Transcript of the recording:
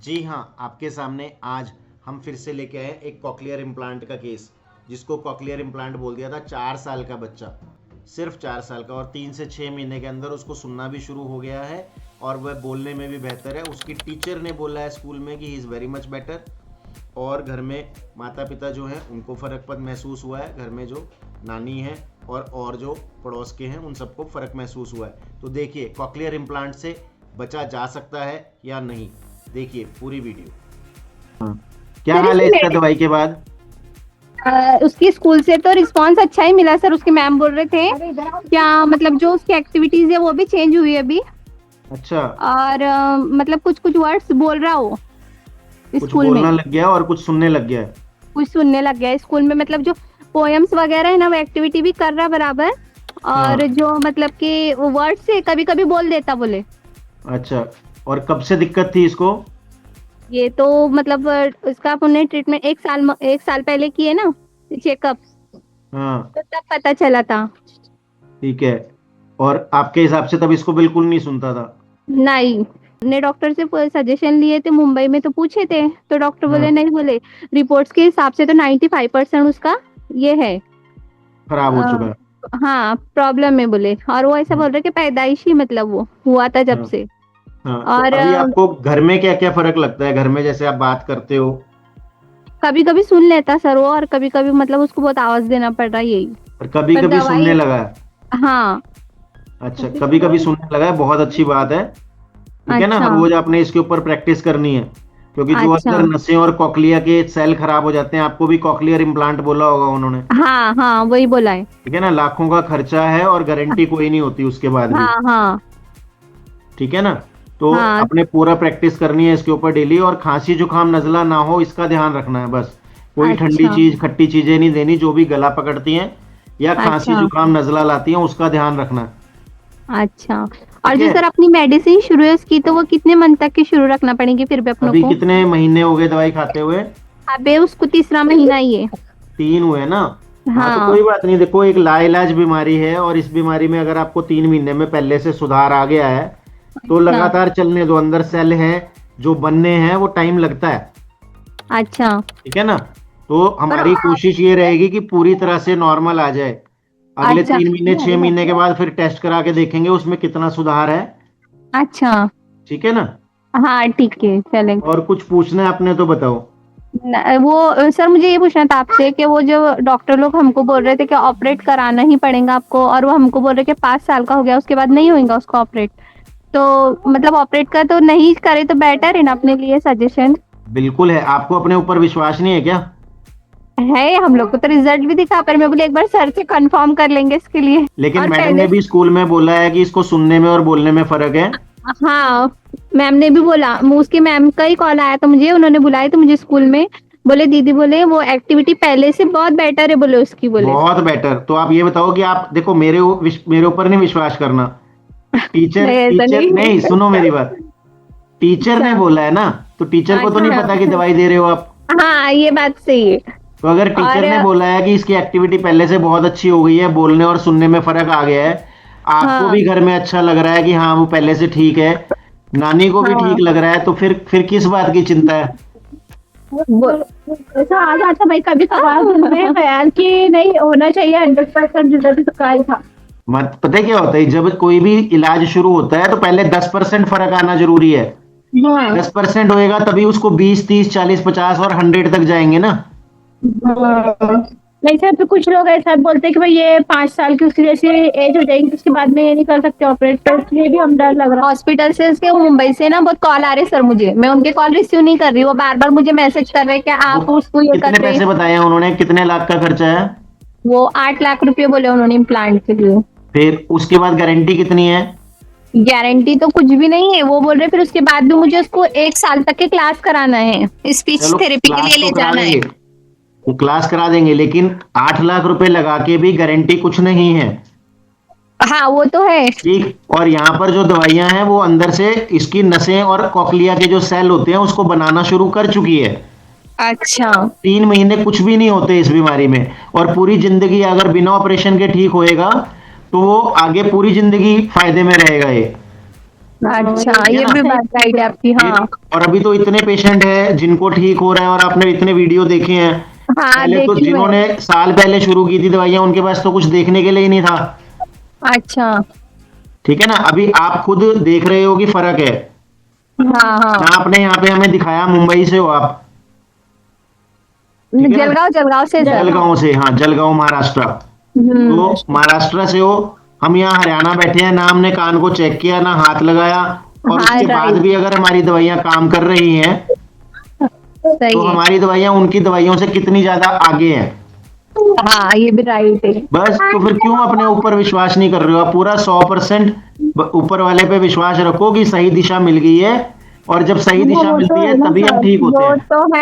जी हाँ, आपके सामने आज हम फिर से लेके आए एक कॉकलियर इम्प्लांट का केस, जिसको कॉकलियर इम्प्लांट बोल दिया था। 4 साल का बच्चा, सिर्फ 4 साल का, और 3 से 6 महीने के अंदर उसको सुनना भी शुरू हो गया है और वह बोलने में भी बेहतर है। उसकी टीचर ने बोला है स्कूल में कि he is very much better, और घर में माता पिता जो हैं उनको फ़र्क महसूस हुआ है। घर में जो नानी है और जो पड़ोस के हैं उन सबको फ़र्क महसूस हुआ है। तो देखिए कॉकलियर इम्प्लांट से बचा जा सकता है या नहीं, देखिए पूरी वीडियो। क्या सर हाल है इसकी इसका दवाई के बाद? उसकी स्कूल से तो रिस्पांस अच्छा ही मिला सर। उसके मैम बोल रहे थे क्या मतलब जो उसकी एक्टिविटीज है वो भी चेंज हुई है अभी। अच्छा, और मतलब कुछ कुछ वर्ड्स बोल रहा हो कुछ स्कूल में, बोलना लग गया और कुछ सुनने लग गया है। कुछ सुनने लग गया है स्कूल में। मतलब जो पोएम्स वगैरह है ना वो एक्टिविटी भी कर रहा बराबर। हाँ, और जो मतलब कि वर्ड से कभी कभी बोल देता बोले। अच्छा। और कब से दिक्कत थी इसको? ये तो मतलब उसका अपने ट्रीटमेंट एक साल पहले किए ना चेकअप, हाँ, तो तब पता चला था। ठीक है। और आपके हिसाब से तब इसको बिल्कुल नहीं सुनता था? नहीं, ने डॉक्टर से सजेशन लिए थे मुंबई में, तो पूछे थे तो डॉक्टर बोले हाँ, नहीं, बोले रिपोर्ट्स के हिसाब से तो 95% उसका ये है। खराब हो चुका है। हाँ प्रॉब्लम है बोले। और वो ऐसा हाँ, बोल रहे कि पैदाइशी मतलब वो हुआ था जब हाँ, से। हाँ। तो और अभी आपको घर में क्या क्या फर्क लगता है? घर में जैसे आप बात करते हो? कभी कभी सुन लेता सर वो, और कभी कभी मतलब उसको बहुत आवाज देना पड़ रहा है यही। और कभी पर कभी सुनने दवाई, लगा है? हाँ। अच्छा, कभी कभी सुनने लगा है, बहुत अच्छी बात है। ठीक है ना, अच्छा, रोज आपने इसके ऊपर प्रैक्टिस करनी है, क्योंकि जो अच्छा। अंदर नसें और कॉकलिया के सेल खराब हो जाते हैं, आपको भी कॉकलियर इम्प्लांट बोला होगा उन्होंने। हाँ हाँ वही बोला है। ठीक है ना, लाखों का खर्चा है और गारंटी कोई नहीं होती उसके बाद भी। हाँ हाँ ठीक है ना, तो हाँ। अपने पूरा प्रैक्टिस करनी है इसके ऊपर डेली, और खांसी जुकाम नजला ना हो इसका ध्यान रखना है बस। कोई ठंडी अच्छा, चीज खट्टी चीजें नहीं देनी, जो भी गला पकड़ती हैं या खांसी अच्छा, जुकाम नजला लाती हैं उसका ध्यान रखना है। अच्छा। और ठीक जो है। सर अपनी मेडिसिन शुरू है उसकी, तो वो कितने मंथ तक की शुरू रखना पड़ेगी फिर भी अपनों अभी को? कितने महीने हो गए दवाई खाते हुए? अबे उसको तीसरा महीना ही है। 3 हुए ना? हाँ, तो हाँ, कोई बात नहीं। देखो, एक लाइलाज बीमारी है, और इस बीमारी में अगर आपको 3 महीने में पहले से सुधार आ गया है तो अच्छा, लगातार चलने दो। अंदर सेल हैं जो बनने हैं, वो टाइम लगता है। अच्छा। ठीक है ना, तो पर हमारी कोशिश ये रहेगी कि पूरी तरह से नॉर्मल आ जाए। अगले अच्छा, 3 महीने 6 महीने के बाद फिर टेस्ट करा के देखेंगे उसमें कितना सुधार है। अच्छा। ठीक है ना? हाँ ठीक है चलेगा। और कुछ पूछना है आपने तो बताओ। वो सर मुझे ये पूछना था आपसे कि वो जो डॉक्टर लोग हमको बोल रहे थे कि ऑपरेट कराना ही पड़ेगा आपको, और वो हमको बोल रहे कि 5 साल का हो गया उसके बाद नहीं होगा उसको ऑपरेट, तो मतलब ऑपरेट का तो नहीं करे तो बेटर है ना अपने लिए सजेशन? बिल्कुल है। आपको अपने ऊपर विश्वास नहीं है क्या? है, हम लोग को तो रिजल्ट भी दिखा, पर मैं बोले एक बार सर से कंफर्म कर लेंगे इसके लिए। लेकिन और मैडम पहले, ने भी स्कूल में बोला है कि इसको सुनने में और बोलने में फर्क है। हाँ मैम ने भी बोला, उसके मैम का ही कॉल आया था मुझे, उन्होंने बुलाया तो मुझे स्कूल में, बोले दीदी बोले वो एक्टिविटी पहले से बहुत बेटर है बोले उसकी, बोले। बहुत बेटर। तो आप ये बताओ कि आप देखो, मेरे ऊपर नहीं विश्वास करना। टीचर नहीं ऐसा टीचर नहीं। नहीं, सुनो मेरी बात। टीचर ने अच्छा, बोला है ना, तो टीचर को तो नहीं अच्छा। पता कि दवाई दे रहे हो आप। हाँ ये बात सही है। तो अगर और टीचर ने बोला है कि इसकी एक्टिविटी पहले से बहुत अच्छी हो गई है, बोलने और सुनने में फर्क आ गया है, आपको हाँ, भी घर में अच्छा लग रहा है कि हाँ वो पहले से ठीक है, नानी को भी हाँ ठीक लग रहा है, तो फिर किस बात की चिंता है? वो ऐसा आ जाता भाई कभी कभार दिल में ख्याल कि नहीं होना चाहिए 100% रिजल्ट, तो काल था। मत पता है क्या होता है, जब कोई भी इलाज शुरू होता है तो पहले 10% फर्क आना जरूरी है। हाँ, 10% होएगा तभी उसको 20 30 40 50 और 100 तक जाएंगे ना। हाँ। नहीं सर, तो कुछ लोग ऐसा बोलते हैं कि भाई ये 5 साल की उसकी जैसे एज हो जाएगी उसके बाद में ये नहीं कर सकते ऑपरेट, तो इसलिए भी हम डर लग रहा है। हॉस्पिटल से इसके मुंबई से ना बहुत कॉल आ रहे सर मुझे, मैं उनके कॉल रिसीव नहीं कर रही, वो बार बार मुझे मैसेज कर रहे हैं कि वो आप उसको ये कर कितने रहे पैसे हैं। बताए हैं उन्होंने, कितने लाख का खर्चा है? वो 8 लाख रुपए बोले उन्होंने इम्प्लांट के लिए। फिर उसके बाद गारंटी कितनी है? गारंटी तो कुछ भी नहीं है, वो बोल रहे फिर उसके बाद भी मुझे उसको 1 साल तक के क्लास कराना है, स्पीच चलो, थेरेपी के लिए क्लास तो ले करा जाना है। देंगे, वो क्लास करा देंगे, लेकिन 8 लाख रुपए लगा के भी गारंटी कुछ नहीं है। हाँ वो तो है। ठीक। और यहाँ पर जो दवाइयां हैं वो अंदर से इसकी नसें और कॉकलिया के जो सेल होते हैं उसको बनाना शुरू कर चुकी है। अच्छा, 3 महीने कुछ भी नहीं होते इस बीमारी में, और पूरी जिंदगी अगर बिना ऑपरेशन के ठीक होएगा तो वो आगे पूरी जिंदगी फायदे में रहेगा ये। अच्छा, है ये ना? भी बात राइट है आपकी। हाँ और अभी तो इतने पेशेंट है जिनको ठीक हो रहा है, और आपने इतने वीडियो देखे हैं। हाँ, पहले तो देखी मैं। जिन्होंने साल पहले शुरू की थी दवाइयां, उनके पास तो कुछ देखने के लिए ही नहीं था। अच्छा। ठीक है ना? अभी आप खुद देख रहे हो कि फर्क है। हाँ हाँ, आपने यहाँ पे हमें दिखाया, मुंबई से हो आप, ठीक है ना? जलगांव, जलगांव से सर। जलगांव से, हाँ, जलगांव महाराष्ट्र। तो महाराष्ट्र से हो, हम यहाँ हरियाणा बैठे हैं, ना हमने कान को चेक किया, ना हाथ लगाया, और हाँ उसके बाद राइट, भी अगर हमारी दवाइयाँ काम कर रही हैं, सही तो है। हमारी दवाइयाँ उनकी दवाइयों से कितनी ज्यादा आगे हैं। हाँ, ये भी राइट है। बस, तो फिर क्यों अपने ऊपर विश्वास नहीं कर रहे हो? आप पूरा 100% ऊपर वाले पे विश्वास रखो कि सही दिशा मिल गई है, और जब सही दिशा वो तो मिलती है है ना तभी हम सर, ठीक होते वो हैं। तो है।